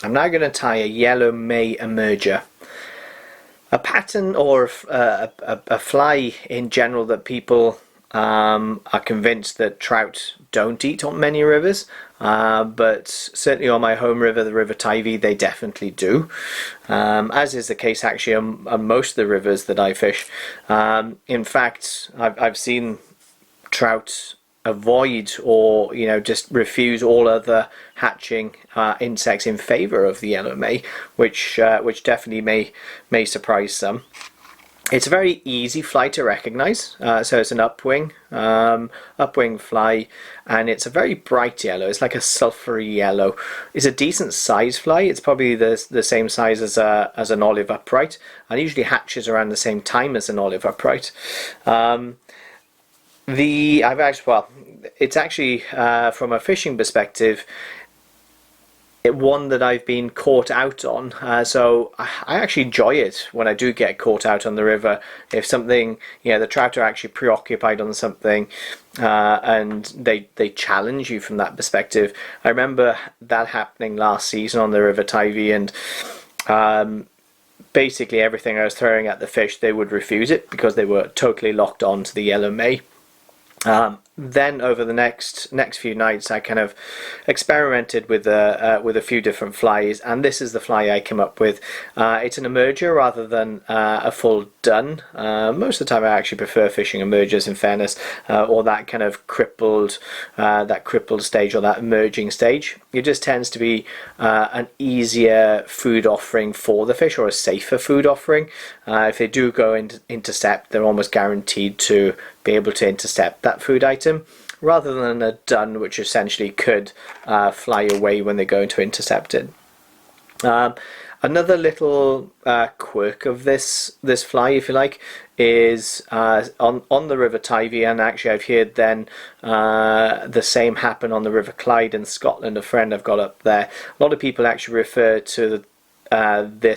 I'm now going to tie a yellow May emerger. A pattern or a fly in general that people are convinced that trout don't eat on many rivers, but certainly on my home river, the River Teifi, they definitely do, as is the case actually on most of the rivers that I fish. In fact, I've seen trout avoid or just refuse all other hatching insects in favour of the yellow May, which definitely may surprise some. It's a very easy fly to recognise, so it's an upwing fly, and it's a very bright yellow. It's like a sulphury yellow. It's a decent size fly. It's probably the same size as an olive upright, and usually hatches around the same time as an olive upright. It's actually from a fishing perspective, one that I've been caught out on, so I actually enjoy it when I do get caught out on the river. If something, the trout are actually preoccupied on something, and they challenge you from that perspective. I remember that happening last season on the River Teifi, and basically everything I was throwing at the fish, they would refuse it because they were totally locked on to the yellow May. Then over the next few nights, I kind of experimented with a few different flies, and this is the fly I came up with. It's an emerger rather than a full dun. Most of the time, I actually prefer fishing emergers, in fairness, or that kind of crippled stage or that emerging stage. It just tends to be an easier food offering for the fish, or a safer food offering. If they do go into intercept, they're almost guaranteed to be able to intercept that food item, rather than a dun, which essentially could fly away when they go into intercept it. Another little quirk of this fly, if you like, is on the River Teifi, and actually I've heard then the same happen on the River Clyde in Scotland. A friend I've got up there, a lot of people actually refer to the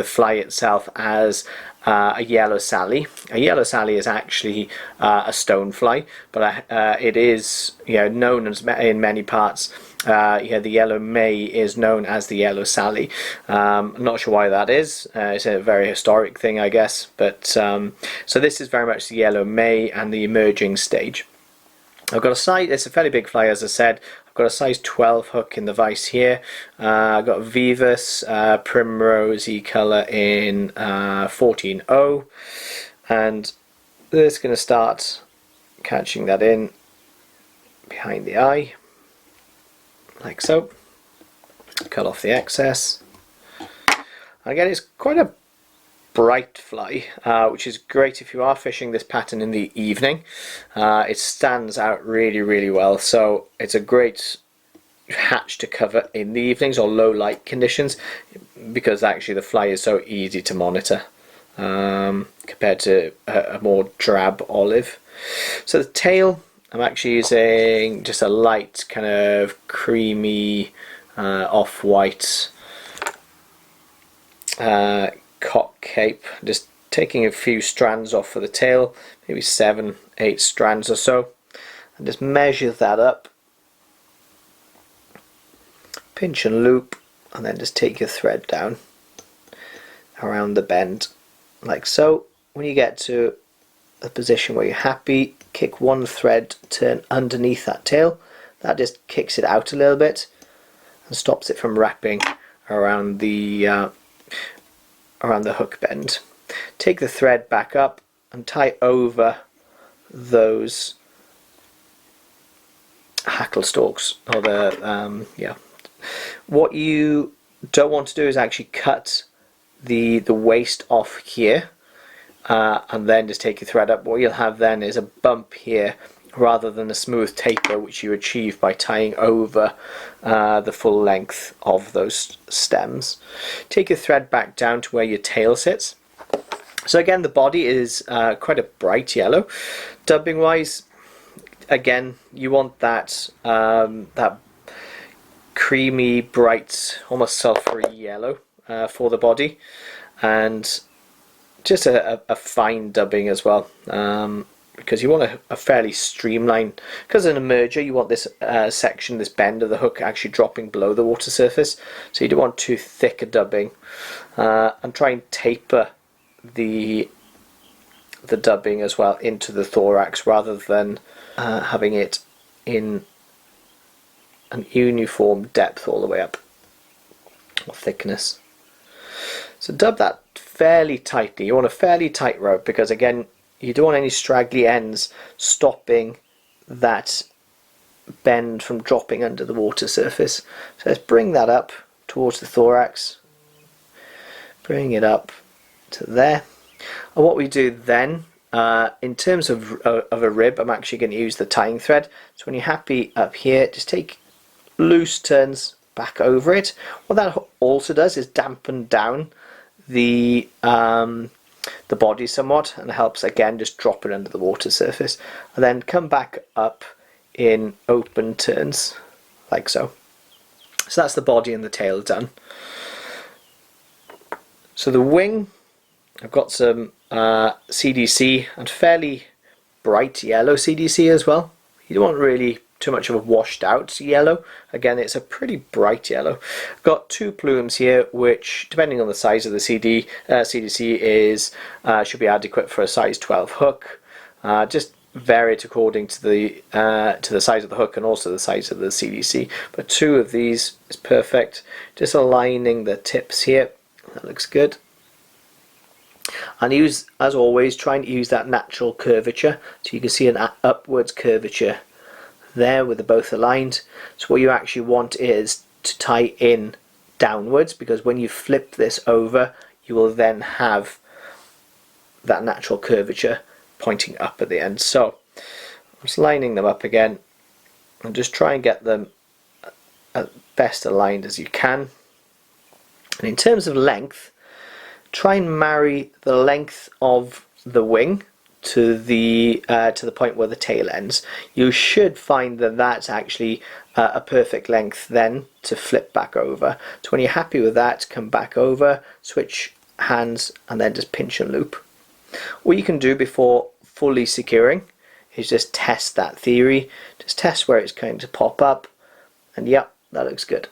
fly itself as a yellow Sally. A yellow Sally is actually a stonefly, but it is known as, in many parts, the yellow May is known as the yellow Sally. I'm not sure why that is. It's a very historic thing, I guess. But so this is very much the yellow May and the emerging stage. I've got a size. It's a fairly big fly, as I said. I've got a size 12 hook in the vise here. I've got Vivus primrosy colour in 14.0, and this is going to start catching that in behind the eye, like so. Cut off the excess. Again, it's quite a bright fly, which is great if you are fishing this pattern in the evening. It stands out really well, so it's a great hatch to cover in the evenings or low light conditions, because actually the fly is so easy to monitor compared to a more drab olive. So the tail, I'm actually using just a light kind of creamy off-white cock cape, just taking a few strands off for the tail, maybe 7-8 strands or so, and just measure that up, pinch and loop, and then just take your thread down around the bend like so. When you get to a position where you're happy, kick one thread, turn underneath that tail. That just kicks it out a little bit and stops it from wrapping around the hook bend. Take the thread back up and tie over those hackle stalks, or the What you don't want to do is actually cut the waist off here, and then just take your thread up. What you'll have then is a bump here rather than a smooth taper, which you achieve by tying over the full length of those stems. Take your thread back down to where your tail sits. So again, the body is quite a bright yellow. Dubbing wise, again, you want that that creamy, bright, almost sulphury yellow for the body, and just a fine dubbing as well. because you want a fairly streamlined, because in a merger you want this section, this bend of the hook actually dropping below the water surface, so you don't want too thick a dubbing, and try and taper the dubbing as well into the thorax rather than having it in an uniform depth all the way up, or thickness. So dub that fairly tightly. You want a fairly tight rope, because again, you don't want any straggly ends stopping that bend from dropping under the water surface. So let's bring that up towards the thorax, bring it up to there. And what we do then, in terms of a rib, I'm actually going to use the tying thread. So when you're happy up here, just take loose turns back over it. What that also does is dampen down the body somewhat, and helps again just drop it under the water surface, and then come back up in open turns like so. So that's the body and the tail done. So the wing, I've got some CDC and fairly bright yellow CDC as well. You don't want really too much of a washed out yellow. Again, it's a pretty bright yellow. I've got 2 plumes here, which depending on the size of the CDC is should be adequate for a size 12 hook. Just vary it according to the size of the hook and also the size of the CDC. But 2 of these is perfect. Just aligning the tips here. That looks good. And use, as always, trying to use that natural curvature, so you can see an upwards curvature there with the both aligned. So what you actually want is to tie in downwards, because when you flip this over, you will then have that natural curvature pointing up at the end. So I'm just lining them up again, and just try and get them as best aligned as you can. And in terms of length, try and marry the length of the wing to the point where the tail ends. You should find that that's actually a perfect length then to flip back over. So when you're happy with that, come back over, switch hands, and then just pinch and loop. What you can do before fully securing is just test that theory. Just test where it's going to pop up, and yep, that looks good.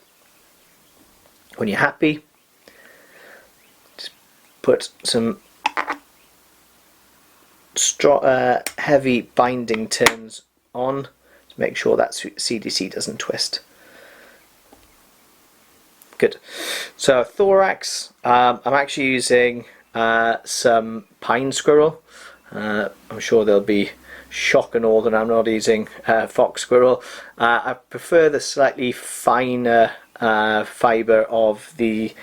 When you're happy, just put some heavy binding turns on to make sure that CDC doesn't twist. Good. So thorax, I'm actually using some pine squirrel. I'm sure there'll be shock and all that I'm not using fox squirrel. I prefer the slightly finer fibre of the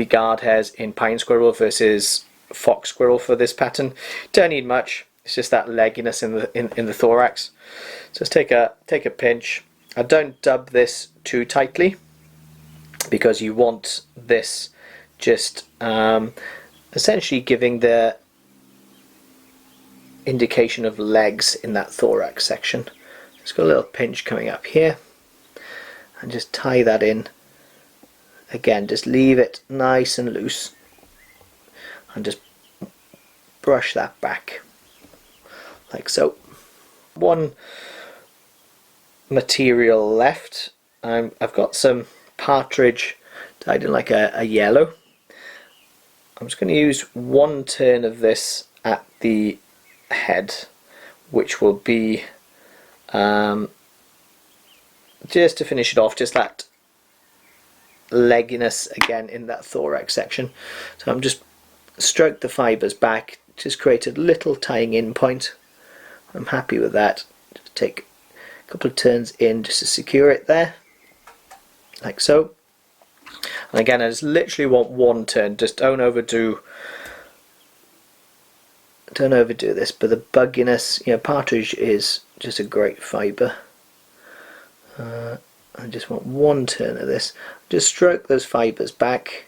guard hairs in pine squirrel versus fox squirrel for this pattern. Don't need much. It's just that legginess in the thorax. So let's take a pinch. I don't dub this too tightly, because you want this just essentially giving the indication of legs in that thorax section. Just got a little pinch coming up here, and just tie that in. Again, just leave it nice and loose, and just brush that back like so. One material left. I've got some partridge dyed in like a yellow. I'm just going to use 1 turn of this at the head, which will be just to finish it off, just that legginess again in that thorax section. So I'm just stroke the fibres back, just create a little tying in point. I'm happy with that. Just take a couple of turns in just to secure it there, like so. And again, I just literally want 1 turn. Just don't overdo this. But the bugginess, you know, partridge is just a great fibre. I just want 1 turn of this. Just stroke those fibres back,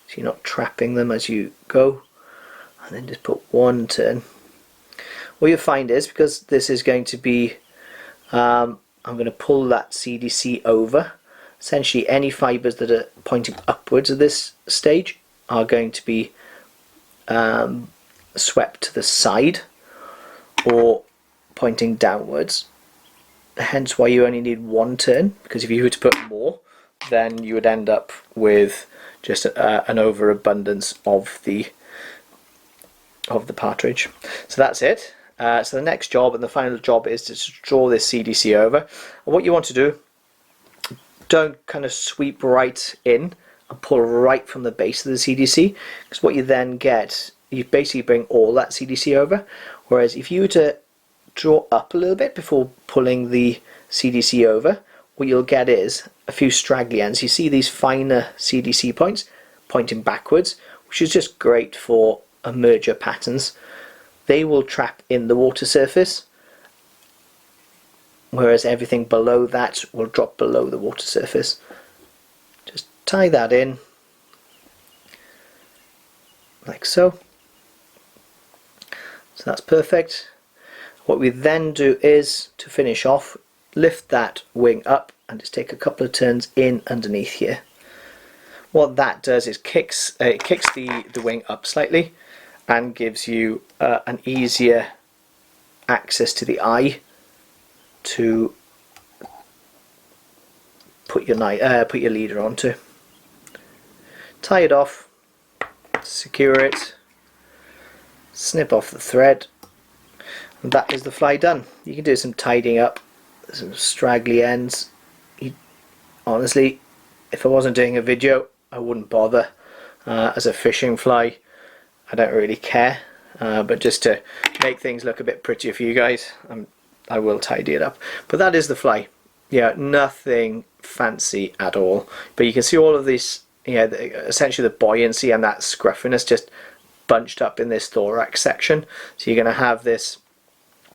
so you're not trapping them as you go, and then just put 1 turn. What you'll find is, because this is going to be, I'm going to pull that CDC over. Essentially, any fibres that are pointing upwards at this stage are going to be swept to the side for pointing downwards, hence why you only need one turn, because if you were to put more, then you would end up with just an overabundance of the partridge. So that's it. So the next job and the final job is to draw this CDC over. And what you want to do, don't kind of sweep right in and pull right from the base of the CDC, because what you then get, you basically bring all that CDC over. Whereas if you were to draw up a little bit before pulling the CDC over, what you'll get is a few straggly ends. You see these finer CDC points pointing backwards, which is just great for merger patterns. They will trap in the water surface, whereas everything below that will drop below the water surface. Just tie that in like so. So that's perfect. What we then do is, to finish off, lift that wing up and just take a couple of turns in underneath here. What that does is kicks the wing up slightly and gives you an easier access to the eye to put your leader onto. Tie it off, secure it, snip off the thread, and that is the fly done. You can do some tidying up, some straggly ends. Honestly, if I wasn't doing a video, I wouldn't bother. As a fishing fly, I don't really care, but just to make things look a bit prettier for you guys, I will tidy it up. But that is the fly. Yeah, nothing fancy at all. But you can see all of this, essentially the buoyancy and that scruffiness just bunched up in this thorax section. So you're going to have this,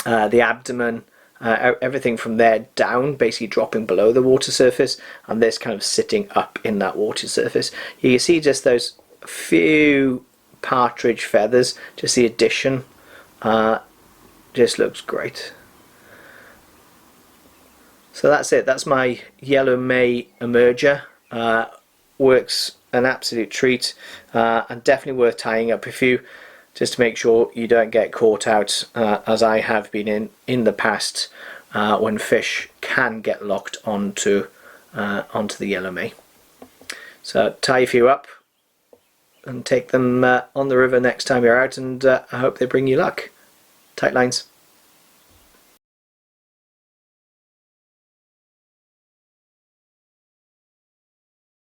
the abdomen, everything from there down basically dropping below the water surface, and this kind of sitting up in that water surface. You can see just those few partridge feathers, just the addition, just looks great. So that's it. That's my Yellow May emerger. Works an absolute treat, and definitely worth tying up just to make sure you don't get caught out, as I have been in the past, when fish can get locked onto the Yellow May. So tie a few up and take them on the river next time you're out, and I hope they bring you luck. Tight lines.